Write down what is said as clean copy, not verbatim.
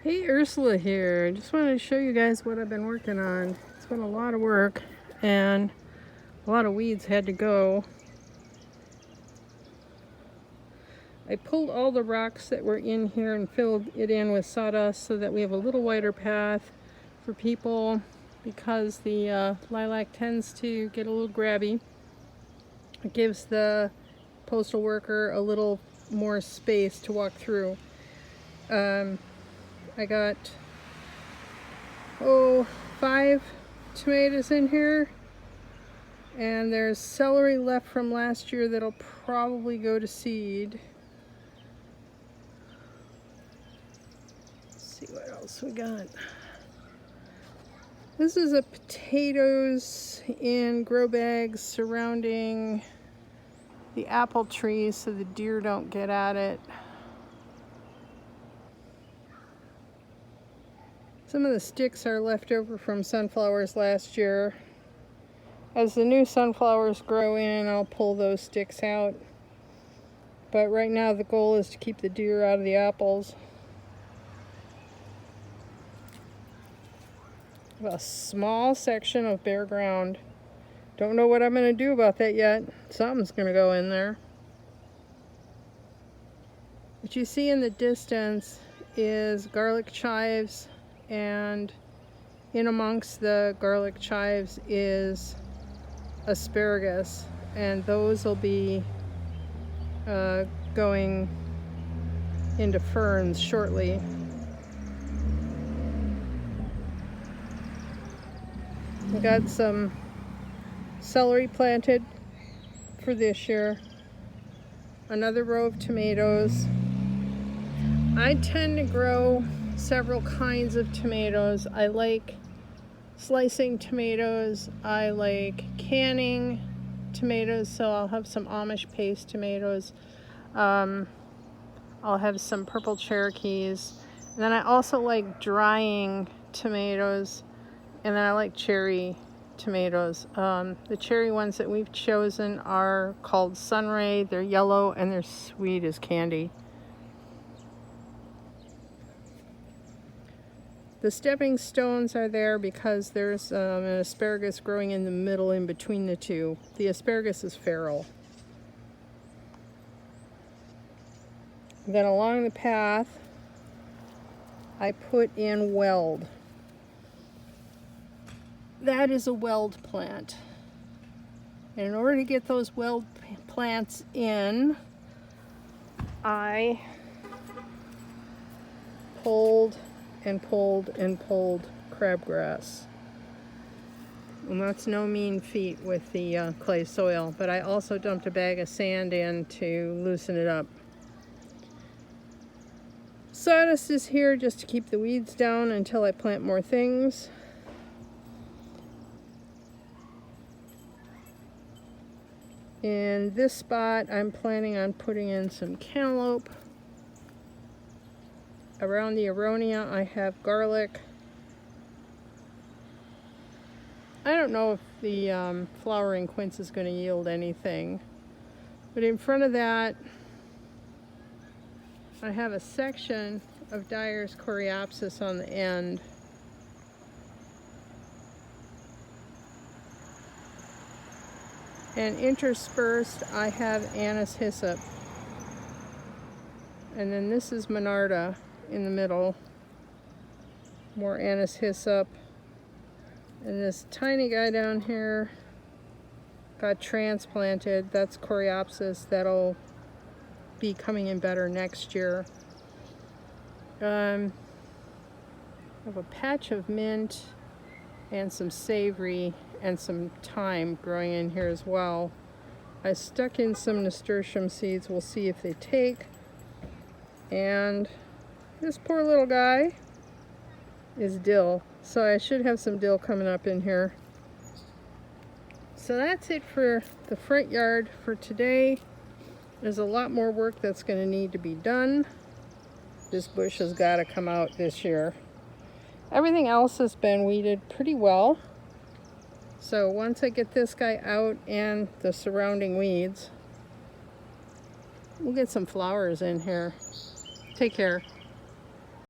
Hey, Ursula here. Just wanted to show you guys what I've been working on. It's been a lot of work and a lot of weeds had to go. I pulled all the rocks that were in here and filled it in with sawdust so that we have a little wider path for people, because the lilac tends to get a little grabby. It gives the postal worker a little more space to walk through. I got 5 tomatoes in here, and there's celery left from last year that'll probably go to seed. Let's see what else we got. This is a potatoes in grow bags surrounding the apple tree so the deer don't get at it. Some of the sticks are left over from sunflowers last year. As the new sunflowers grow in, I'll pull those sticks out. But right now the goal is to keep the deer out of the apples. A small section of bare ground. Don't know what I'm going to do about that yet. Something's going to go in there. What you see in the distance is garlic chives, and in amongst the garlic chives is asparagus, and those will be going into ferns shortly. We got some celery planted for this year, another row of tomatoes. I tend to grow several kinds of tomatoes. I like slicing tomatoes. I like canning tomatoes, so I'll have some Amish paste tomatoes. I'll have some purple Cherokees. And then I also like drying tomatoes, and then I like cherry tomatoes. The cherry ones that we've chosen are called Sunray. They're yellow and they're sweet as candy. The stepping stones are there because there's an asparagus growing in the middle in between the two. The asparagus is feral. Then along the path, I put in Weld. That is a Weld plant. And in order to get those Weld plants in, I pulled and pulled and pulled crabgrass. And that's no mean feat with the clay soil, but I also dumped a bag of sand in to loosen it up. Sawdust is here just to keep the weeds down until I plant more things. In this spot, I'm planning on putting in some cantaloupe. Around the aronia, I have garlic. I don't know if the flowering quince is going to yield anything, but in front of that, I have a section of Dyer's coreopsis on the end. And interspersed, I have anise hyssop. And then this is Monarda in the middle. More anise hyssop. And this tiny guy down here got transplanted. That's coreopsis. That'll be coming in better next year. I have a patch of mint and some savory and some thyme growing in here as well. I stuck in some nasturtium seeds. We'll see if they take. And this poor little guy is dill, so I should have some dill coming up in here. So that's it for the front yard for today. There's a lot more work that's going to need to be done. This bush has got to come out this year. Everything else has been weeded pretty well. So once I get this guy out and the surrounding weeds, we'll get some flowers in here. Take care.